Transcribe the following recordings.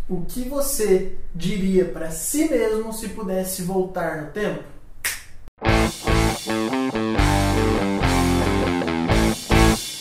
O que você diria para si mesmo se pudesse voltar no tempo?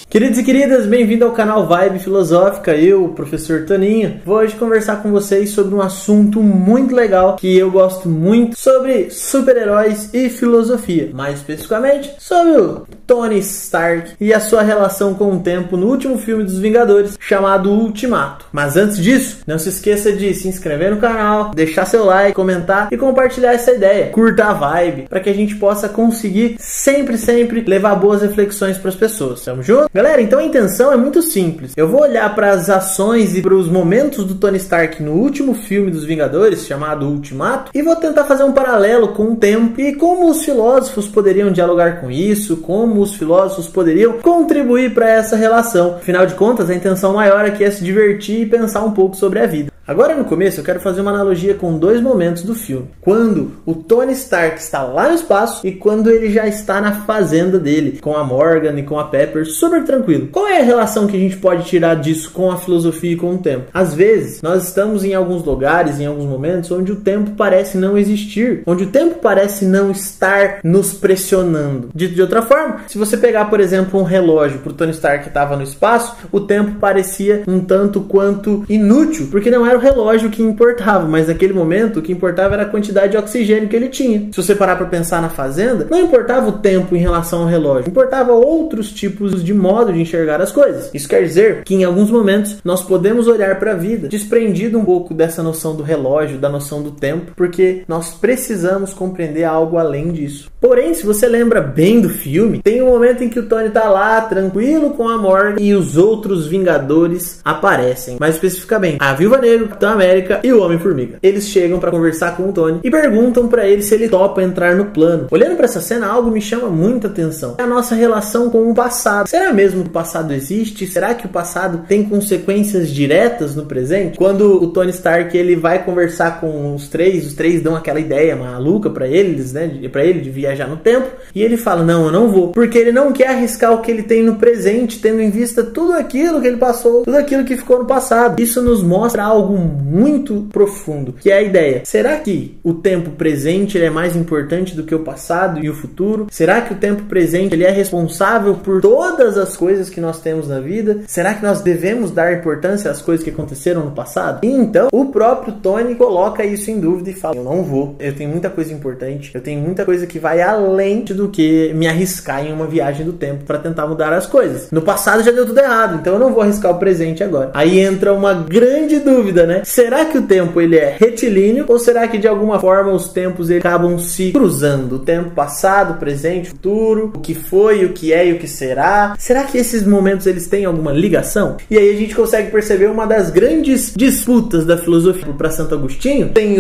Queridos e queridas, bem-vindo ao canal Vibe Filosófica, eu, professor Toninho, vou hoje conversar com vocês sobre um assunto muito legal que eu gosto muito, sobre super-heróis e filosofia, mais especificamente sobre o Tony Stark e a sua relação com o tempo no último filme dos Vingadores, chamado Ultimato. Mas antes disso, não se esqueça de se inscrever no canal, deixar seu like, comentar e compartilhar essa ideia, curta a vibe, para que a gente possa conseguir sempre levar boas reflexões para as pessoas. Tamo junto? Galera, então a intenção é muito simples. Eu vou olhar para as ações e para os momentos do Tony Stark no último filme dos Vingadores, chamado Ultimato, e vou tentar fazer um paralelo com o tempo e como os filósofos poderiam dialogar com isso, como os filósofos poderiam contribuir para essa relação. Afinal de contas, a intenção maior aqui é se divertir e pensar um pouco sobre a vida. Agora no começo eu quero fazer uma analogia com dois momentos do filme. Quando o Tony Stark está lá no espaço e quando ele já está na fazenda dele, com a Morgan e com a Pepper, super tranquilo. Qual é a relação que a gente pode tirar disso com a filosofia e com o tempo? Às vezes, nós estamos em alguns lugares, em alguns momentos, onde o tempo parece não existir, onde o tempo parece não estar nos pressionando. Dito de outra forma, se você pegar, por exemplo, um relógio para o Tony Stark que estava no espaço, o tempo parecia um tanto quanto inútil, porque não era o relógio que importava, mas naquele momento o que importava era a quantidade de oxigênio que ele tinha. Se você parar para pensar na fazenda, não importava o tempo em relação ao relógio, importava outros tipos de modo de enxergar as coisas. Isso quer dizer que em alguns momentos nós podemos olhar para a vida desprendido um pouco dessa noção do relógio, da noção do tempo, porque nós precisamos compreender algo além disso. Porém, se você lembra bem do filme, tem um momento em que o Tony tá lá tranquilo com a Morgan e os outros Vingadores aparecem. Mais especificamente, a Viúva Negra, o Capitão América e o Homem-Formiga. Eles chegam para conversar com o Tony e perguntam para ele se ele topa entrar no plano. Olhando para essa cena, algo me chama muita atenção. É a nossa relação com o passado. Será mesmo que o passado existe? Será que o passado tem consequências diretas no presente? Quando o Tony Stark ele vai conversar com os três dão aquela ideia maluca para eles, né? Para ele de viajar no tempo, e ele fala: "Não, eu não vou", porque ele não quer arriscar o que ele tem no presente, tendo em vista tudo aquilo que ele passou, tudo aquilo que ficou no passado. Isso nos mostra algo muito profundo, que é a ideia: será que o tempo presente ele é mais importante do que o passado e o futuro? Será que o tempo presente ele é responsável por todas as coisas que nós temos na vida? Será que nós devemos dar importância às coisas que aconteceram no passado? E então o próprio Tony coloca isso em dúvida e fala: "Eu não vou, eu tenho muita coisa importante, eu tenho muita coisa que vai além do que me arriscar em uma viagem do tempo para tentar mudar as coisas. No passado já deu tudo errado, então eu não vou arriscar o presente agora." Aí entra uma grande dúvida, né? Será que o tempo ele é retilíneo ou será que de alguma forma os tempos eles acabam se cruzando? O tempo passado, presente, futuro, o que foi, o que é e o que será? Será que esses momentos eles têm alguma ligação? E aí a gente consegue perceber uma das grandes disputas da filosofia. Para Santo Agostinho, tem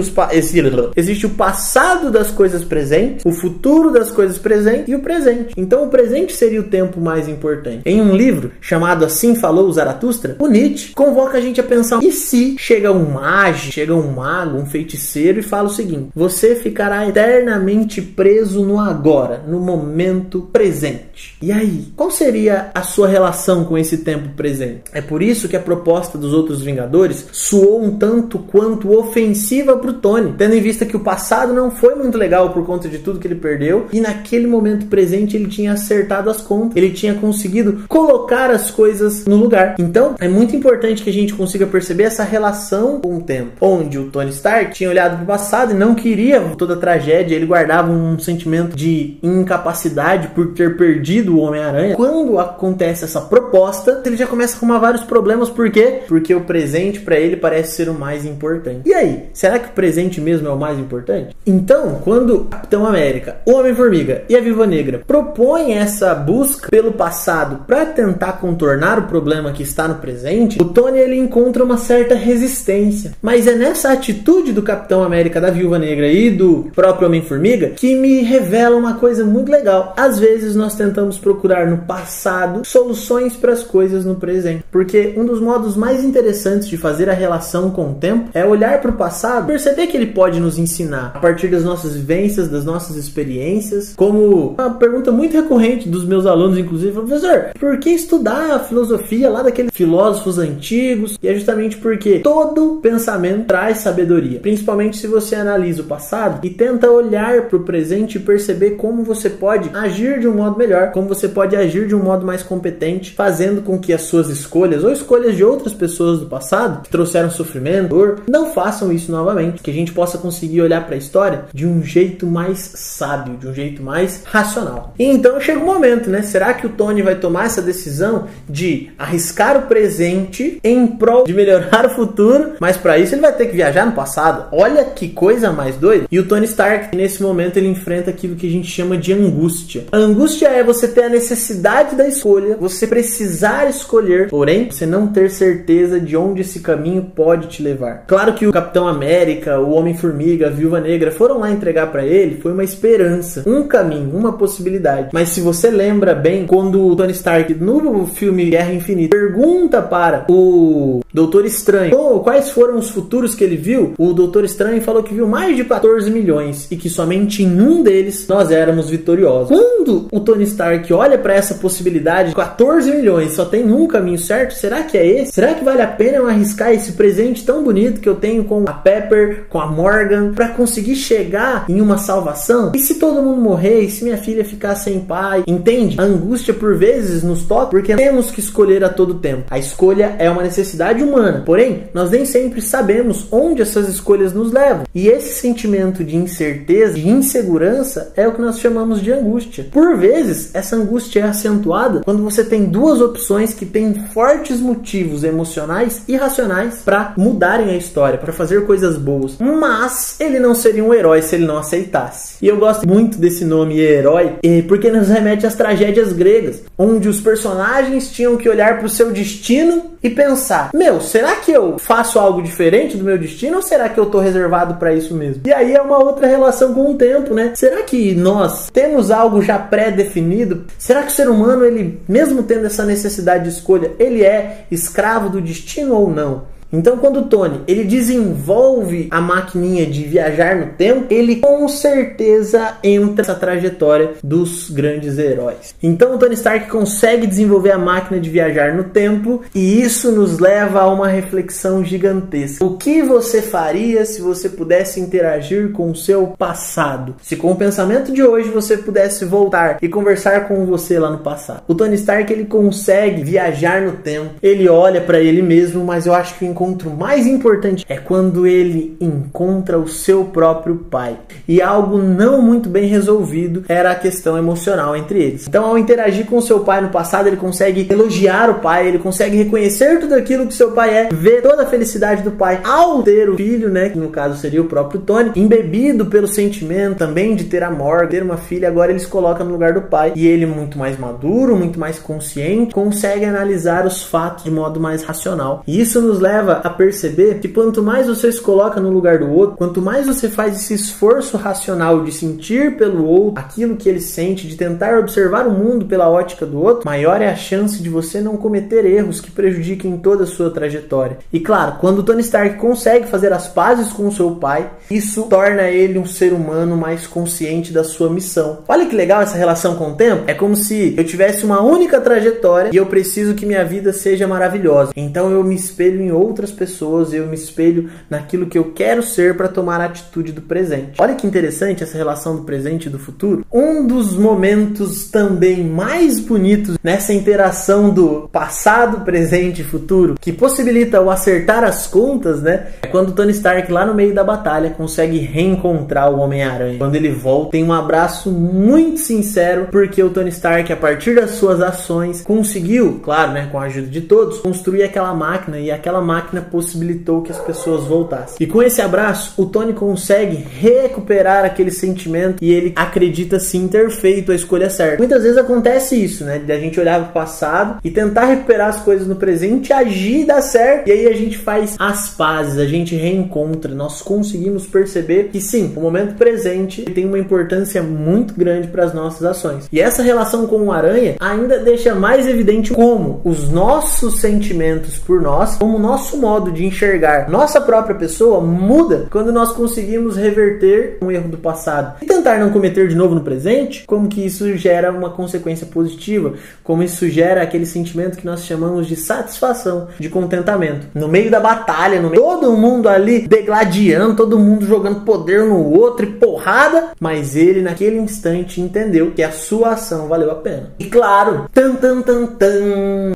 existe o passado das coisas presentes, o futuro das coisas presentes e o presente. Então o presente seria o tempo mais importante. Em um livro chamado Assim Falou Zaratustra, o Nietzsche convoca a gente a pensar: e se chega um mágico, chega um mago, um feiticeiro e fala o seguinte: você ficará eternamente preso no agora, no momento presente. E aí, qual seria a sua relação com esse tempo presente? É por isso que a proposta dos outros Vingadores soou um tanto quanto ofensiva pro Tony, tendo em vista que o passado não foi muito legal por conta de tudo que ele perdeu, e naquele momento presente ele tinha acertado as contas, ele tinha conseguido colocar as coisas no lugar. Então, é muito importante que a gente consiga perceber essa relação com o tempo, onde o Tony Stark tinha olhado para o passado e não queria toda a tragédia, ele guardava um sentimento de incapacidade por ter perdido o Homem-Aranha. Quando acontece essa proposta, ele já começa a arrumar vários problemas. Por quê? Porque o presente para ele parece ser o mais importante. E aí, será que o presente mesmo é o mais importante? Então, quando o Capitão América, o Homem-Formiga e a Viúva Negra propõem essa busca pelo passado para tentar contornar o problema que está no presente, o Tony ele encontra uma certa resistência. Mas é nessa atitude do Capitão América, da Viúva Negra e do próprio Homem-Formiga que me revela uma coisa muito legal. Às vezes nós tentamos procurar no passado soluções para as coisas no presente, porque um dos modos mais interessantes de fazer a relação com o tempo é olhar para o passado, perceber que ele pode nos ensinar a partir das nossas vivências, das nossas experiências. Como uma pergunta muito recorrente dos meus alunos, inclusive: professor, por que estudar a filosofia lá daqueles filósofos antigos? E é justamente porque todo pensamento traz sabedoria, principalmente se você analisa o passado e tenta olhar para o presente e perceber como você pode agir de um modo melhor, como você pode agir de um modo mais competente, fazendo com que as suas escolhas ou escolhas de outras pessoas do passado que trouxeram sofrimento, dor, não façam isso novamente, que a gente possa conseguir olhar para a história de um jeito mais sábio, de um jeito mais racional. E então chega um momento, né? Será que o Tony vai tomar essa decisão de arriscar o presente em prol de melhorar o futuro? Mas para isso ele vai ter que viajar no passado. Olha que coisa mais doida. E o Tony Stark, nesse momento, ele enfrenta aquilo que a gente chama de angústia. A angústia é você ter a necessidade da escolha, você precisar escolher, porém você não ter certeza de onde esse caminho pode te levar. Claro que o Capitão América, o Homem-Formiga, a Viúva Negra foram lá entregar para ele, foi uma esperança, um caminho, uma possibilidade. Mas se você lembra bem, quando o Tony Stark, no filme Guerra Infinita, pergunta para o Doutor Estranho quais foram os futuros que ele viu, o Doutor Estranho falou que viu mais de 14 milhões e que somente em um deles nós éramos vitoriosos. Quando o Tony Stark olha para essa possibilidade de 14 milhões, só tem um caminho certo, será que é esse? Será que vale a pena eu arriscar esse presente tão bonito que eu tenho com a Pepper, com a Morgan, para conseguir chegar em uma salvação? E se todo mundo morrer? E se minha filha ficar sem pai? Entende? A angústia por vezes nos toca porque temos que escolher a todo tempo. A escolha é uma necessidade humana, porém nós nem sempre sabemos onde essas escolhas nos levam. E esse sentimento de incerteza, de insegurança, é o que nós chamamos de angústia. Por vezes, essa angústia é acentuada quando você tem duas opções que têm fortes motivos emocionais e racionais para mudarem a história, para fazer coisas boas. Mas ele não seria um herói se ele não aceitasse. E eu gosto muito desse nome herói, porque nos remete às tragédias gregas, onde os personagens tinham que olhar para o seu destino e pensar: será que eu faço algo diferente do meu destino ou será que eu estou reservado para isso mesmo? E aí é uma outra relação com o tempo, né? Será que nós temos algo já pré-definido? Será que o ser humano, ele, mesmo tendo essa necessidade de escolha, ele é escravo do destino ou não? Então, quando o Tony, ele desenvolve a maquininha de viajar no tempo, ele com certeza entra nessa trajetória dos grandes heróis. Então, o Tony Stark consegue desenvolver a máquina de viajar no tempo e isso nos leva a uma reflexão gigantesca. O que você faria se você pudesse interagir com o seu passado? Se com o pensamento de hoje você pudesse voltar e conversar com você lá no passado. O Tony Stark, ele consegue viajar no tempo, ele olha para ele mesmo, mas eu acho que o encontro mais importante é quando ele encontra o seu próprio pai. E algo não muito bem resolvido era a questão emocional entre eles. Então, ao interagir com o seu pai no passado, ele consegue elogiar o pai, ele consegue reconhecer tudo aquilo que seu pai é, ver toda a felicidade do pai ao ter o filho, né, que no caso seria o próprio Tony, embebido pelo sentimento também de ter a Morgan, ter uma filha. Agora eles colocam no lugar do pai e ele, muito mais maduro, muito mais consciente, consegue analisar os fatos de modo mais racional. E isso nos leva a perceber que quanto mais você se coloca no lugar do outro, quanto mais você faz esse esforço racional de sentir pelo outro aquilo que ele sente, de tentar observar o mundo pela ótica do outro, maior é a chance de você não cometer erros que prejudiquem toda a sua trajetória. E claro, quando o Tony Stark consegue fazer as pazes com o seu pai, isso torna ele um ser humano mais consciente da sua missão. Olha que legal essa relação com o tempo. É como se eu tivesse uma única trajetória e eu preciso que minha vida seja maravilhosa. Então eu me espelho em outras pessoas, eu me espelho naquilo que eu quero ser para tomar a atitude do presente. Olha que interessante essa relação do presente e do futuro. Um dos momentos também mais bonitos nessa interação do passado, presente e futuro, que possibilita o acertar as contas, né? É quando o Tony Stark, lá no meio da batalha, consegue reencontrar o Homem-Aranha. Quando ele volta, tem um abraço muito sincero, porque o Tony Stark, a partir das suas ações, conseguiu, claro, né, com a ajuda de todos, construir aquela máquina, e aquela máquina possibilitou que as pessoas voltassem. E com esse abraço, o Tony consegue recuperar aquele sentimento e ele acredita sim ter feito a escolha certa. Muitas vezes acontece isso, né? De a gente olhar para o passado e tentar recuperar as coisas no presente, agir e dar certo. E aí a gente faz as pazes, a gente reencontra. Nós conseguimos perceber que sim, o momento presente tem uma importância muito grande para as nossas ações. E essa relação com o Aranha ainda deixa mais evidente como os nossos sentimentos por nós, como o nosso nosso modo de enxergar nossa própria pessoa muda quando nós conseguimos reverter um erro do passado e tentar não cometer de novo no presente, como que isso gera uma consequência positiva, como isso gera aquele sentimento que nós chamamos de satisfação, de contentamento. No meio da batalha, no meio, todo mundo ali degladiando, todo mundo jogando poder no outro e porrada, mas ele naquele instante entendeu que a sua ação valeu a pena. E claro,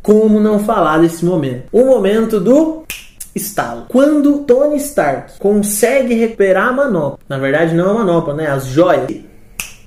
como não falar desse momento? O momento do estalo. Quando Tony Stark consegue recuperar a manopla, na verdade não a manopla, né? As joias,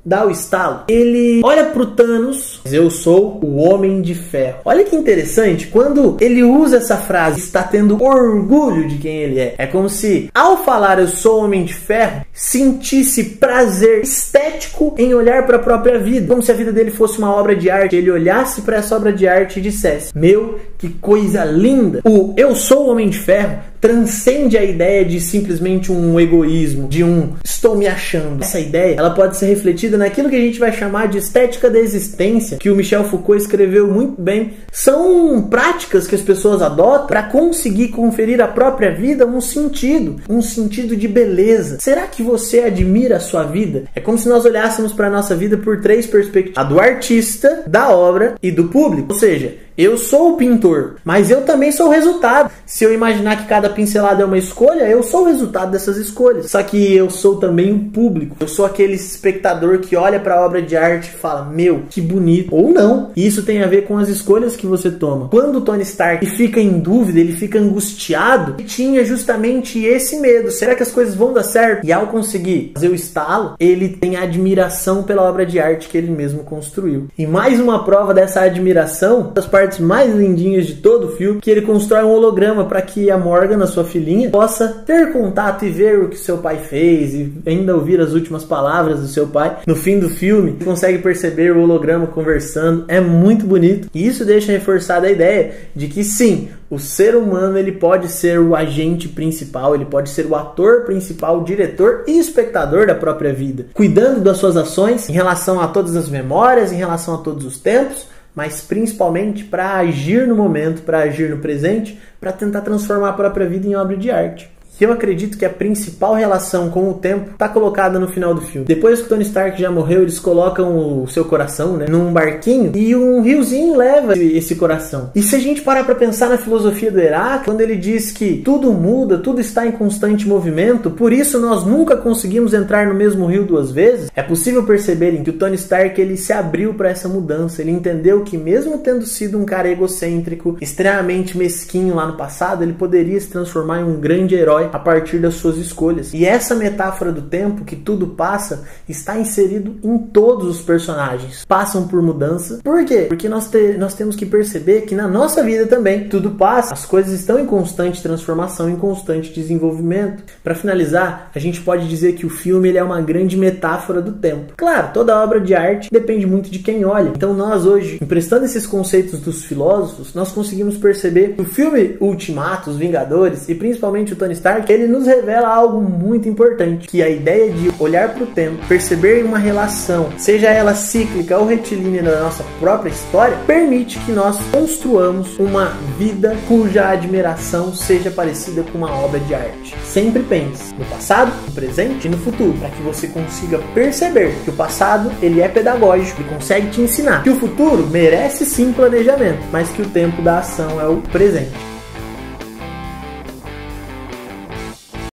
dá o estalo, ele olha pro Thanos, eu sou o Homem de Ferro. Olha que interessante, quando ele usa essa frase, está tendo orgulho de quem ele é. É como se, ao falar eu sou o Homem de Ferro, sentisse prazer estético em olhar para a própria vida. Como se a vida dele fosse uma obra de arte, ele olhasse para essa obra de arte e dissesse, meu, que coisa linda. O eu sou o Homem de Ferro transcende a ideia de simplesmente um egoísmo, de um estou me achando. Essa ideia, ela pode ser refletida naquilo que a gente vai chamar de estética da existência, que o Michel Foucault escreveu muito bem. São práticas que as pessoas adotam para conseguir conferir à própria vida um sentido de beleza. Será que você admira a sua vida? É como se nós olhássemos para a nossa vida por três perspectivas: a do artista, da obra e do público. Ou seja, eu sou o pintor, mas eu também sou o resultado. Se eu imaginar que cada pincelada é uma escolha, eu sou o resultado dessas escolhas. Só que eu sou também o público. Eu sou aquele espectador que olha para a obra de arte e fala, meu, que bonito. Ou não. E isso tem a ver com as escolhas que você toma. Quando o Tony Stark fica em dúvida, ele fica angustiado, ele tinha justamente esse medo. Será que as coisas vão dar certo? E ao conseguir fazer o estalo, ele tem admiração pela obra de arte que ele mesmo construiu. E mais uma prova dessa admiração, das partes mais lindinhas de todo o filme, que ele constrói um holograma para que a Morgan, a sua filhinha, possa ter contato e ver o que seu pai fez e ainda ouvir as últimas palavras do seu pai. No fim do filme, você consegue perceber o holograma conversando. É muito bonito. E isso deixa reforçada a ideia de que sim, o ser humano ele pode ser o agente principal, ele pode ser o ator principal, o diretor e espectador da própria vida, cuidando das suas ações em relação a todas as memórias, em relação a todos os tempos, mas principalmente para agir no momento, para agir no presente, para tentar transformar a própria vida em obra de arte. E eu acredito que a principal relação com o tempo está colocada no final do filme. Depois que o Tony Stark já morreu, eles colocam o seu coração, né, num barquinho e um riozinho leva esse coração. E se a gente parar para pensar na filosofia do Heráclito, quando ele diz que tudo muda, tudo está em constante movimento, por isso nós nunca conseguimos entrar no mesmo rio duas vezes, é possível perceberem que o Tony Stark ele se abriu para essa mudança. Ele entendeu que mesmo tendo sido um cara egocêntrico, extremamente mesquinho lá no passado, ele poderia se transformar em um grande herói a partir das suas escolhas. E essa metáfora do tempo, que tudo passa, está inserido em todos os personagens. Passam por mudança. Por quê? Porque nós temos que perceber que na nossa vida também tudo passa. As coisas estão em constante transformação, em constante desenvolvimento. Para finalizar, a gente pode dizer que o filme ele é uma grande metáfora do tempo. Claro, toda obra de arte depende muito de quem olha. Então nós hoje, emprestando esses conceitos dos filósofos, nós conseguimos perceber que o filme Ultimato, Os Vingadores e principalmente o Tony Stark, ele nos revela algo muito importante, que a ideia de olhar para o tempo, perceber uma relação, seja ela cíclica ou retilínea da nossa própria história, permite que nós construamos uma vida cuja admiração seja parecida com uma obra de arte. Sempre pense no passado, no presente e no futuro, para que você consiga perceber que o passado ele é pedagógico e consegue te ensinar, que o futuro merece sim planejamento, mas que o tempo da ação é o presente.